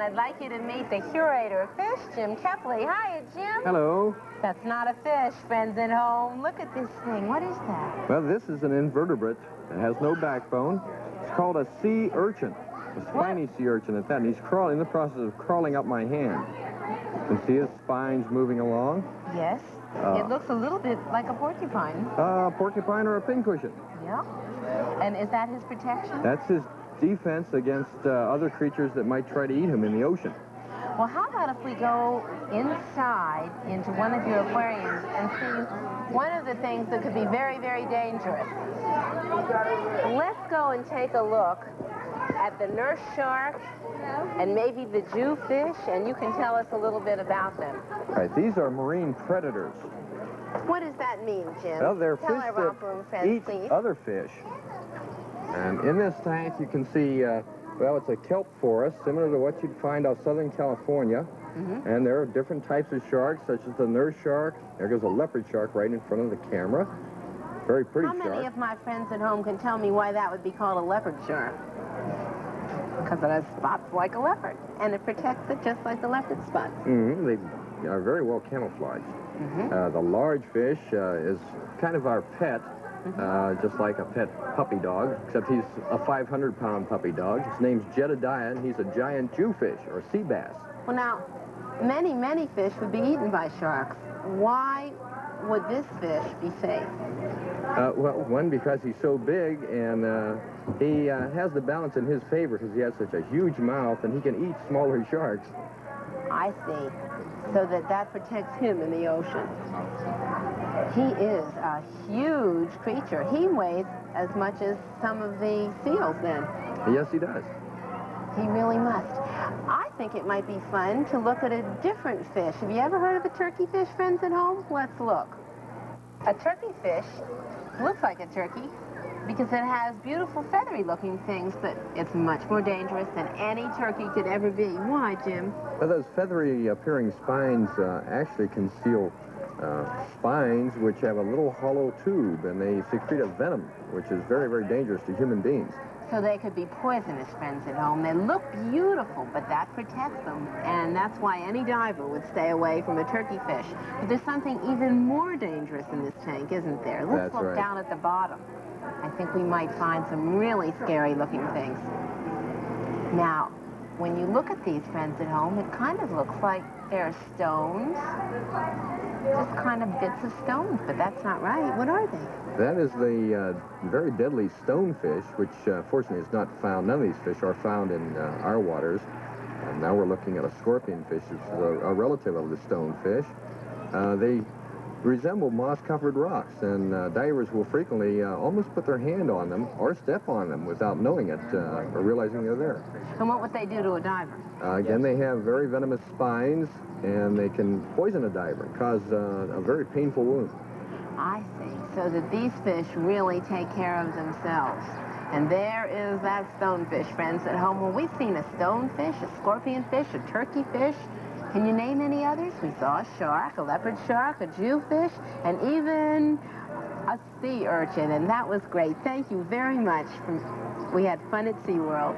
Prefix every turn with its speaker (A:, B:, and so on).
A: I'd like you to meet the curator of fish, Jim Kepley. Hiya, Jim.
B: Hello.
A: That's not a fish, friends at home. Look at this thing. What is that?
B: Well, this is an invertebrate. It has no backbone. It's called a sea urchin, a spiny sea urchin at that. And he's in the process of crawling up my hand. You can see his spines moving along.
A: Yes. It looks a little bit like a porcupine.
B: A porcupine or a pincushion.
A: Yeah. And is that his protection?
B: That's his defense against other creatures that might try to eat him in the ocean.
A: Well, how about if we go inside into one of your aquariums and see one of the things that could be very, very dangerous? Let's go and take a look at the nurse shark and maybe the Jewfish, and you can tell us a little bit about them.
B: Right, these are marine predators.
A: What does that mean, Jim?
B: Well, they're
A: Tell
B: fish
A: our
B: that
A: Romper Room friends,
B: eat
A: please.
B: other fish. And in this tank, you can see, well, it's a kelp forest, similar to what you'd find out Southern California.
A: Mm-hmm.
B: And there are different types of sharks, such as the nurse shark. There goes a leopard shark right in front of the camera. Very pretty shark.
A: How many of my friends at home can tell me why that would be called a leopard shark? Because it has spots like a leopard, and it protects it just like the leopard spots.
B: Mm-hmm. They are very well camouflaged.
A: Mm-hmm.
B: The large fish is kind of our pet, just like a pet puppy dog, except he's a 500-pound puppy dog. His name's Jedediah, and he's a giant Jewfish, or sea bass.
A: Well, now, many, many fish would be eaten by sharks. Why would this fish be safe?
B: Well, one, because he's so big, and he has the balance in his favor because he has such a huge mouth, and he can eat smaller sharks.
A: I see. So that protects him in the ocean. He is a huge creature. He weighs as much as some of the seals, then.
B: Yes, he does.
A: He really must. I think it might be fun to look at a different fish. Have you ever heard of a turkey fish, friends at home? Let's look. A turkey fish looks like a turkey because it has beautiful feathery-looking things, but it's much more dangerous than any turkey could ever be. Why, Jim?
B: Well, those feathery-appearing spines actually conceal spines which have a little hollow tube, and they secrete a venom, which is very, very dangerous to human beings.
A: So they could be poisonous, friends at home. They look beautiful, but that protects them. And that's why any diver would stay away from a turkey fish. But there's something even more dangerous in this tank, isn't there? Let's look down at the bottom. I think we might find some really scary-looking things. Now, when you look at these, friends at home, it kind of looks like they're stones. Just kind of bits of stones, but that's not right. What are they?
B: That is the very deadly stonefish, which fortunately is not found. None of these fish are found in our waters. And now we're looking at a scorpionfish. It's a relative of the stonefish. They resemble moss-covered rocks, and divers will frequently almost put their hand on them or step on them without knowing it or realizing they're there.
A: And what would they do to a diver?
B: Again, they have very venomous spines, and they can poison a diver, cause a very painful wound.
A: I see. So that these fish really take care of themselves. And there is that stonefish, friends at home. Well, we've seen a stonefish, a scorpionfish, a turkey fish. Can you name any others? We saw a shark, a leopard shark, a Jewfish, and even a sea urchin. And that was great. Thank you very much. We had fun at SeaWorld.